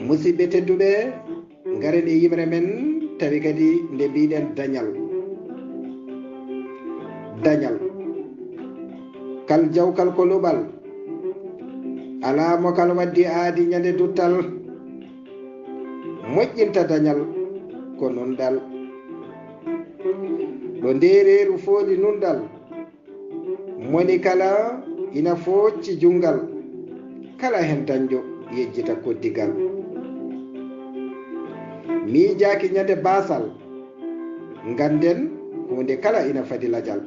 musidɓe tedduɓe ngaren e yimre men tawi kadi nde mbiɗen dañal kal jawkal ko luɓal ala mo kal waddi aadi ñande duttal moƴƴinta dañal ko nundal ɗo ndereru fooɗi nundal moni kala ina foocci jungal kala hen dañƴo yejjita koddigal miijaaki ñande baasal ganden hunde kala ina fadi lajal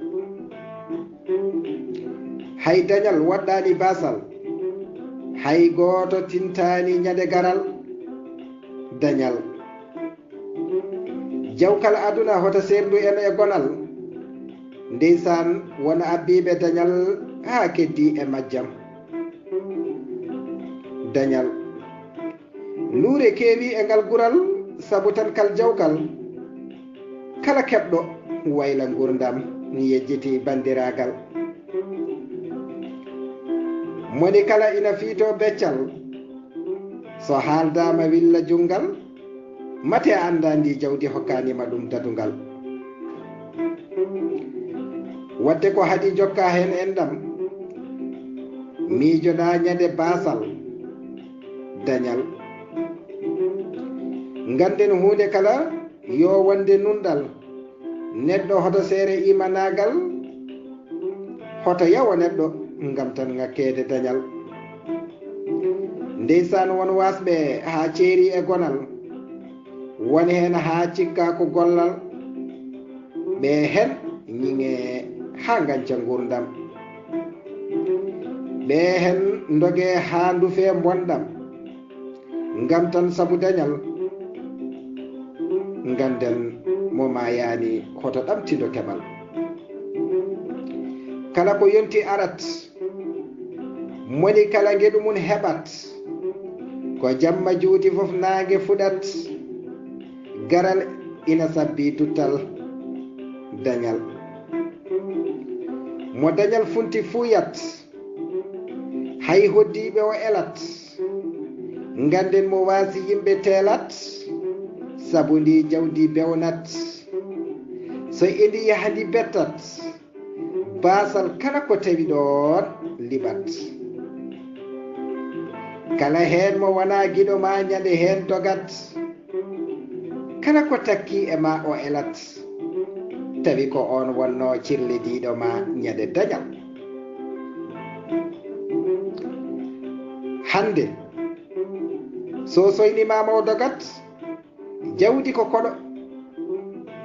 hay dañal waɗɗani baasal hay gooto tintani ñande garal dañal jawkal aduna hoto serdu en e gonal ndeysan wona abbiɓe dañal ha keddi e majjam dañal luure keewi e ngal gural sabu tan kal jawkal kala keɓɗo wayla gurdam yejjiti bandiragal moni kala ina fiito beccal so haaldama willa jungal mate andandi jawdi hokkanima ɗum dadungal wadde ko haɗi jokka hen endam miijoɗa ñande baasal dañal ganden hunde kala yo wonde nundal neɗɗo hoto seere imanagal hoto yawa neɗɗo ngam tan ngakkede dañal ndeysan won wasɓe ha ceeri e gonal woni hen ha cikka ko gollal ɓe hen ñiŋe ha ganca gurdam ɓe hen doge ha ndufe bonɗam ngam tan sabu dañal ganden mo mayani hoto ɗamtido keɓal kala ko yonti arat moni kala gueɗu mum heɓat ko jamma juuti fof nague fuɗat garal ina sabbi tuttal dañal mo dañal funti fuyat hay hoddiɓe o elat ganden mo waasi yimɓe teelat sabu ndi jawdi bewnat so idi yahdi bettat baasal kala ko tawi ɗon liɓat kala hen mo wona giɗo ma ñande hen dogat kala ko takki e ma o elat tawi ko on wonno cirlidiɗo ma ñande dañal hande so soynimama o dogat jawdi ko koɗo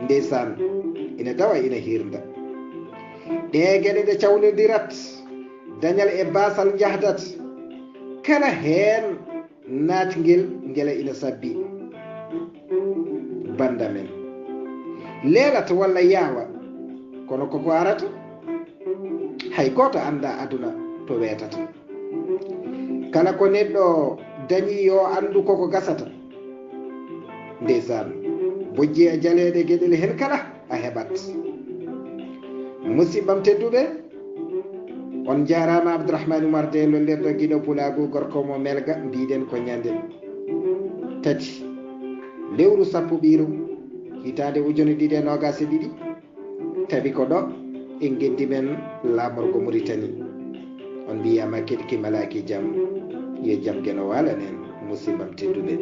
ndeysan ina dawa ina hirda ɗe gueɗe ɗe cawnodirat dañal e baasal jahdat kala hen natguel guela ina sabbi banda men leelata walla yaawa kono koko arata hay goto anda aduna to weetata kala ko neɗɗo dañi yo andu koko gasata ndeysan bojji e jaleɗe gueɗel hen kala a heɓat musibbam tedduɓe on jarama Abdourahmane Oumar de lollirɗo guiɗo pulagu gorko mo melga mbiɗen ko ñande tati lewru sappo ɓiiru hitande ujune ɗiɗi e nogas e ɗiɗi tawi ko ɗo en geddi men lamorgo Mauritanie on mbiyama keɗki malaki jaam yo jaam gueno walanen musibbam tedduɓe